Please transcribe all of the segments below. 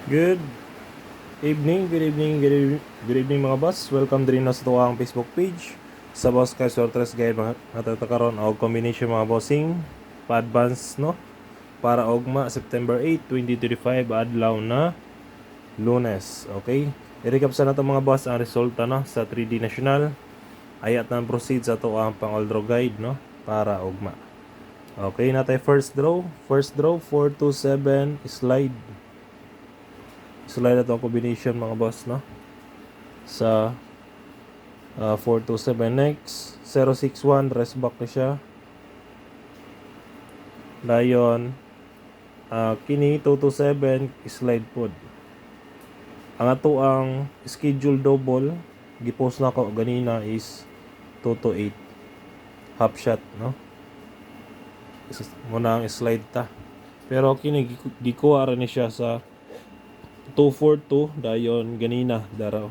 Good evening, good evening mga boss. Welcome din na sa tuwang Facebook page. Sa boss kay Sortres Guide mga natatakaron og combination mga bossing pa-advance no para ugma September 8, 2025 adlaw na Lunes. Okay? I-recap sa nato mga boss ang resulta no sa 3D National. Ayat na proceed sa tuwang pang-all-draw guide no para ugma. Okay, natay first draw. First draw 427 slide. Slide na to ang combination mga boss no sa 427. Next 061 rest back na siya dayon kini 227 slide pod ang ato ang schedule double gipost na ko ganina is 228 half shot no muna ang slide ta pero kini gikuha ra ni siya sa 242 dayon ganina daraw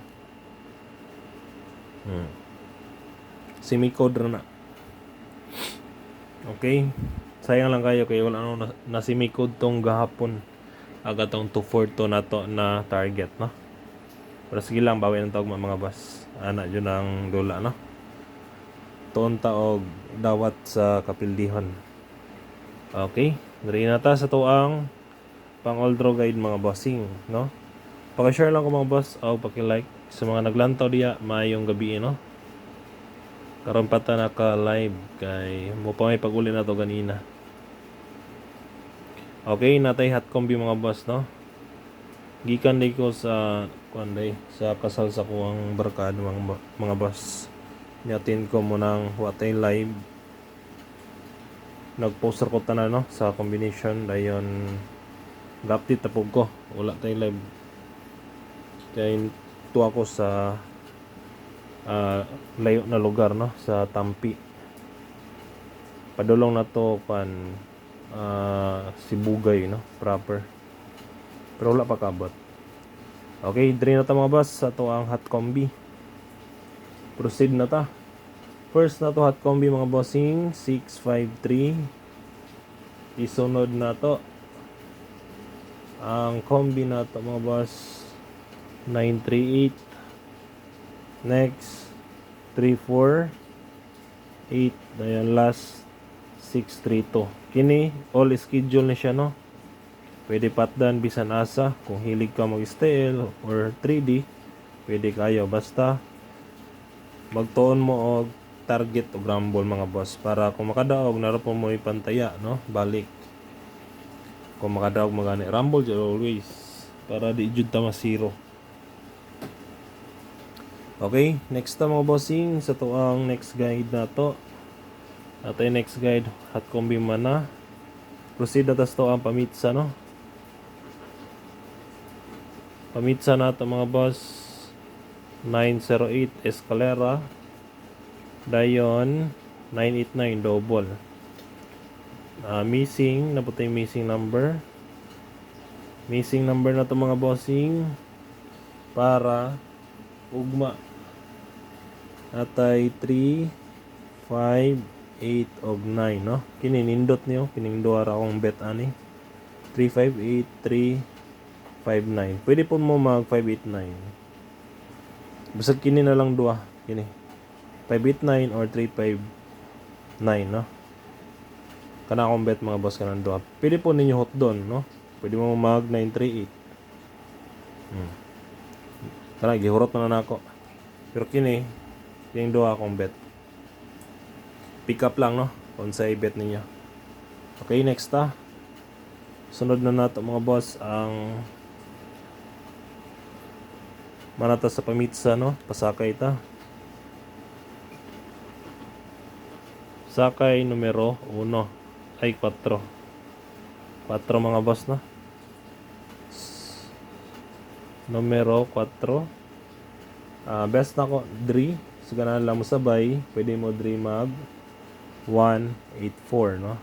semi-code ra na. Okay, sayang lang kayo kay wala na semi-code tong gahapon aga tong 242 na to na target no. Pero sige lang bawi ng tawag mga boss ana jud ang dula no tuon ta og dawat sa kapildihon. Okay, diri na ta sa tuang pang all draw guide mga bossing no. Paki-share lang ko mga boss o paki-like sa mga naglantaw diya maayong gabi no. Karon pa ta naka-live kay mo pa may pag-uli na to ganina. Okay, natay hot combi mga boss no. Gikan day ko sa kuanday sa kasal sa kuang barkada mga boss. Niatin ko mo nang watay live. Nag-poster ko tanan no sa combination dayon ga-update tapog ko. Wala tay live. Kay to ako sa layo na lugar no sa Tampi. Padulong na to kan Sibugay no proper. Pero wala pa kabot. Okay, diri na ta mga boss sa to ang hot combi. Proceed na ta. First na to hot combi mga bossing 653. Isunod na to ang combi na to mga boss 938. Next 348 dayon last 632. Kini all schedule ni siya no. Pwede patdan bisan asa kung hilig ka mag-style or 3D pwede kayo basta magtuon mo og target o rumble mga boss para kung makadaog naro po mo ipantaya no balik kung makadaog magani rumble always para di jud ta masiro. Okay, next na mga bossing sa to ang next guide na to. Atay next guide hot combi mana. Proceed na tas to ang pamitsa no. Pamitsa na to mga boss 908 Escalera dayon 989 double. Missing na po tayo missing number. Missing number na to mga bossing para ugma atay 3, 5, 8 og 9 no. Kini nindot niyo kining duha ra akong bet ani 3, 5, 8, 3, 5, 9. Pwede po mo mag 5, 8, 9. Basta kini na lang duha kini 5, 8, 9 or 3, 5, 9 no. Kana akong bet mga boss kanang duha. Pwede po ninyo hot doon no. Pwede mo mag 9, 3, 8. Kana gihurot na nako. Pero kini yung duha akong bet. Pick up lang no kung sa bet ninyo. Okay, next ta. Sunod na nato mga boss ang manata sa pamitsa no, pasakay ta. Sakay numero 1 ay 4. 4 mga boss no. Numero 4. Best na ko 3. So ganahan lang mo sabay, pwede mo 3 mag 184 no.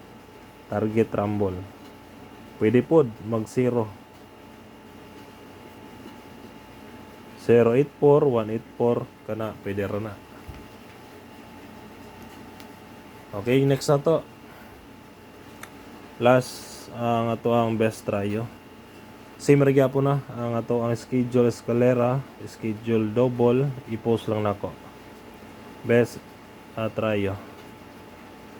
Target rumble. Pwede pod mag 0. 084, 184 kana pwede ra na. Okay, next na to. Last ang ato ang best tryo. Same ra gyapon na ang ato ang schedule escalera, schedule double, i-post lang nako. Best tryo.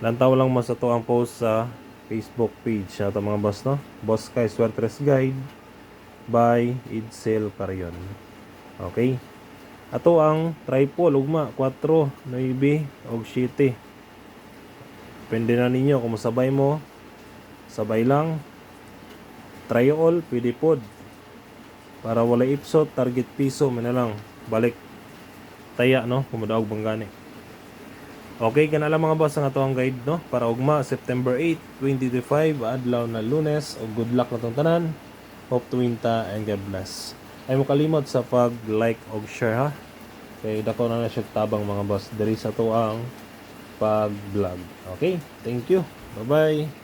Lantaw lang mas ato ang post sa Facebook page sa ato mga boss no. Boss Kai Swertres Guide by Idsel Carion. Okay. Ato ang tripod ugma 4, 9 og 7. Depende na ninyo kung masabay mo. Sabay lang. Try all, pwede pod. Para wala ipsot, target piso, man na lang. Balik taya, no? Kumudaog banggani. Okay, kanala mga boss ang ato ang guide, no? Para ugma, September 8, 2025, adlaw na Lunes. O good luck na tong tanan. Hope to winta and God bless. Ay mo kalimot sa pag-like o share, ha? Kaya dako na siya tabang mga boss. Diri sa to ang pag-vlog. Okay, thank you. Bye-bye.